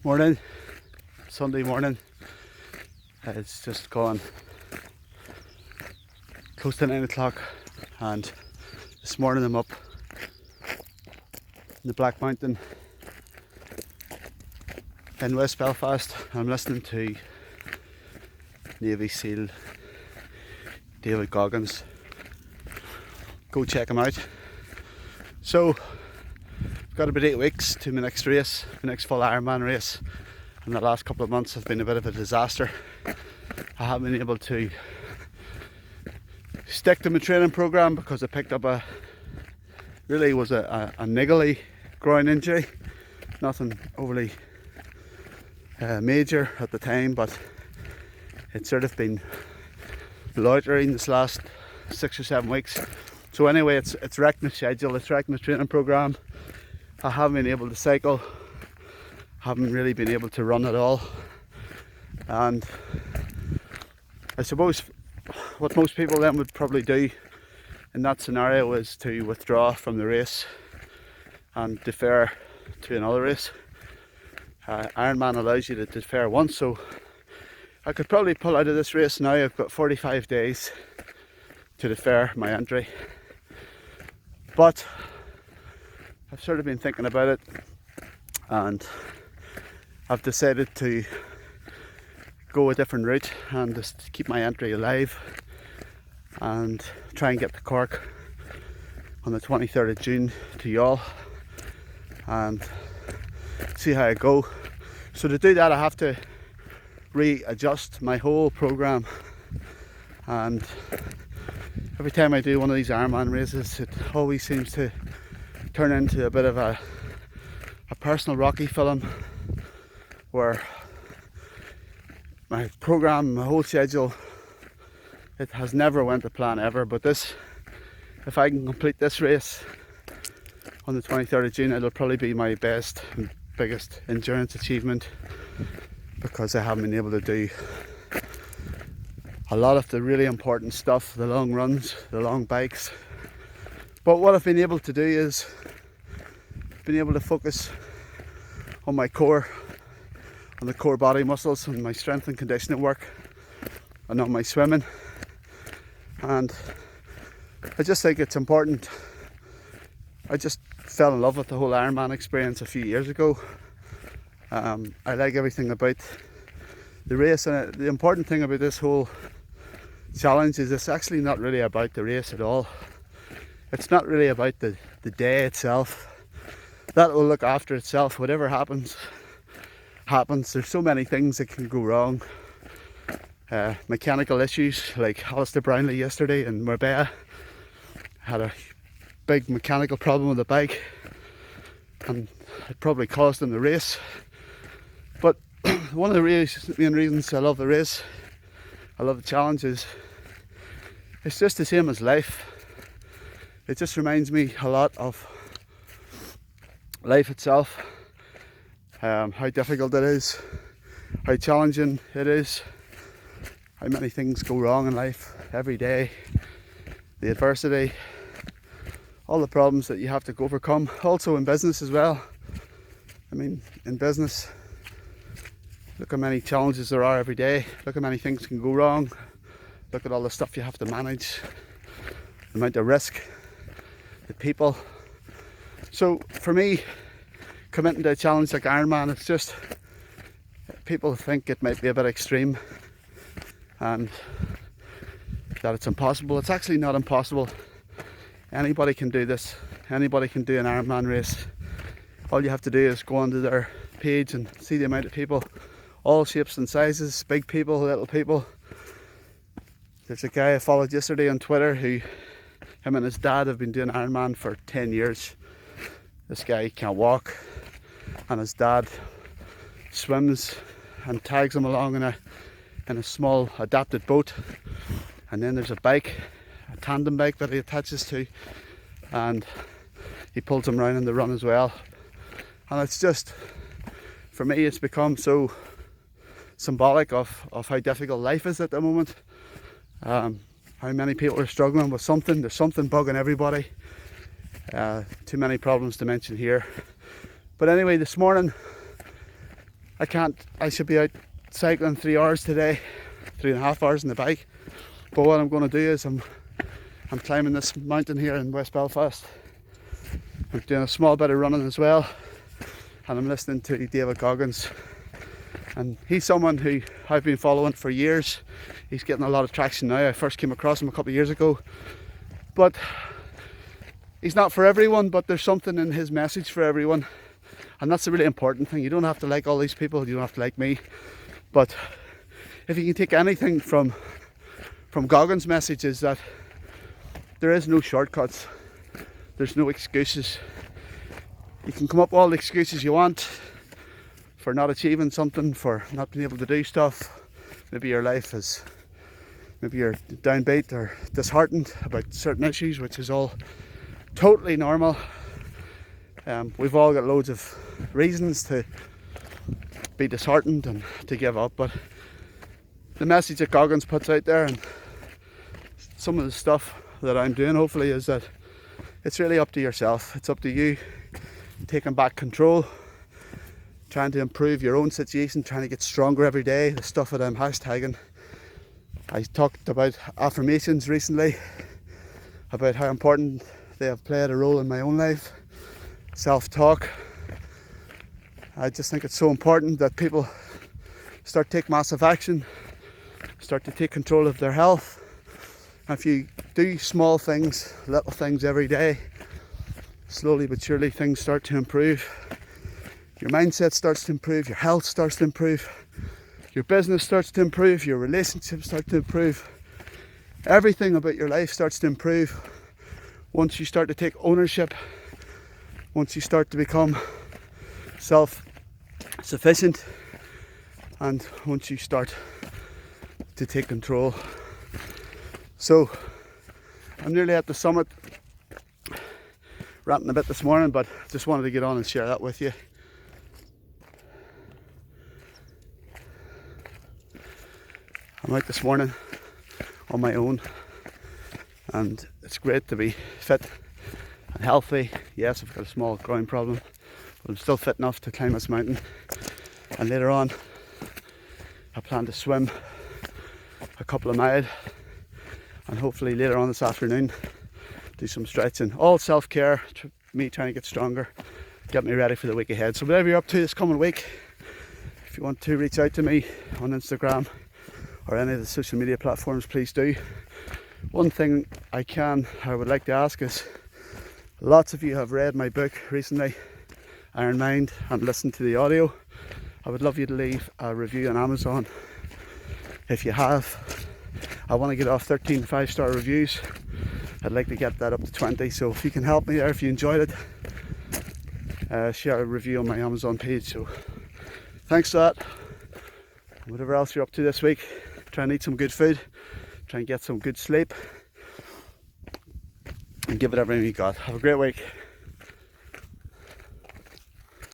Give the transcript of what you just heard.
Morning, Sunday morning. It's just gone close to 9 o'clock, and this morning I'm up in the Black Mountain in West Belfast. I'm listening to Navy SEAL David Goggins. Go check him out. So I've got about 8 weeks to my next race, my next full Ironman race, and the last couple of months have been a bit of a disaster. I haven't been able to stick to my training program because I picked up a niggly groin injury. Nothing overly major at the time, but it's sort of been loitering this last 6 or 7 weeks. So anyway, it's wrecked my schedule, it's wrecked my training program. I haven't been able to cycle, haven't really been able to run at all, and I suppose what most people then would probably do in that scenario is to withdraw from the race and defer to another race. Ironman allows you to defer once, so I could probably pull out of this race now. I've got 45 days to defer my entry, but I've sort of been thinking about it, and I've decided to go a different route and just keep my entry alive and try and get to Cork on the 23rd of June to Youghal and see how I go. So to do that, I have to readjust my whole program, and every time I do one of these Ironman races, it always seems to turn into a bit of a personal Rocky film, where my program, my whole schedule, it has never went to plan ever. But this, if I can complete this race on the 23rd of June, it'll probably be my best and biggest endurance achievement, because I haven't been able to do a lot of the really important stuff, the long runs, the long bikes. But what I've been able to do is been able to focus on my core, on the core body muscles, on my strength and conditioning work, and on my swimming. And I just think it's important. I just fell in love with the whole Ironman experience a few years ago. I like everything about the race, and the important thing about this whole challenge is it's actually not really about the race at all. It's not really about the day itself. That will look after itself. Whatever happens. There's so many things that can go wrong. Mechanical issues, like Alistair Brownlee yesterday in Marbella had a big mechanical problem with the bike, and it probably cost him the race. But one of the main reasons I love the race, I love the challenge, is it's just the same as life. It just reminds me a lot of life itself, how difficult it is, how challenging it is, how many things go wrong in life every day, the adversity, all the problems that you have to overcome. Also in business as well. I mean, in business, look how many challenges there are every day, look how many things can go wrong, look at all the stuff you have to manage, the amount of risk, the people. So for me, committing to a challenge like Ironman, it's just, people think it might be a bit extreme and that it's impossible. It's actually not impossible. Anybody can do this. Anybody can do an Ironman race. All you have to do is go onto their page and see the amount of people, all shapes and sizes, big people, little people. There's a guy I followed yesterday on Twitter who, him and his dad have been doing Ironman for 10 years. This guy can't walk, and his dad swims and tags him along in a small adapted boat. And then there's a bike, a tandem bike that he attaches to, and he pulls him around in the run as well. And it's just, for me, it's become so symbolic of how difficult life is at the moment. How many people are struggling with something. There's something bugging everybody. Too many problems to mention here. But anyway, this morning I should be out cycling 3 hours today, 3.5 hours on the bike. But what I'm going to do is I'm climbing this mountain here in West Belfast. I'm doing a small bit of running as well, and I'm listening to David Goggins. And he's someone who I've been following for years. He's getting a lot of traction now. I first came across him a couple of years ago. But he's not for everyone, but there's something in his message for everyone. And that's a really important thing. You don't have to like all these people, you don't have to like me. But if you can take anything from Goggins' message, is that there is no shortcuts. There's no excuses. You can come up with all the excuses you want for not achieving something, for not being able to do stuff. Maybe your life is, maybe you're downbeat or disheartened about certain issues, which is all totally normal. We've all got loads of reasons to be disheartened and to give up, but the message that Goggins puts out there, and some of the stuff that I'm doing hopefully, is that it's really up to yourself. It's up to you taking back control, trying to improve your own situation, trying to get stronger every day. The stuff that I'm hashtagging. I talked about affirmations recently, about how important they have played a role in my own life. Self-talk. I just think it's so important that people start to take massive action, start to take control of their health. And if you do small things, little things every day, slowly but surely things start to improve. Your mindset starts to improve, your health starts to improve, your business starts to improve, your relationships start to improve. Everything about your life starts to improve once you start to take ownership, once you start to become self-sufficient, and once you start to take control. So I'm nearly at the summit, ranting a bit this morning, but just wanted to get on and share that with you. I'm out this morning on my own, and it's great to be fit and healthy. Yes, I've got a small groin problem, but I'm still fit enough to climb this mountain. And later on, I plan to swim a couple of miles, and hopefully later on this afternoon do some stretching. All self-care, me trying to get stronger, get me ready for the week ahead. So whatever you're up to this coming week, if you want to reach out to me on Instagram or any of the social media platforms, please do. One thing I would like to ask is, lots of you have read my book recently, Ironman, and listened to the audio. I would love you to leave a review on Amazon. If you have, I want to get off 13 5-star reviews. I'd like to get that up to 20, so if you can help me there, if you enjoyed it, share a review on my Amazon page. So thanks for that. Whatever else you're up to this week, try and eat some good food, try and get some good sleep, and give it everything you got. Have a great week.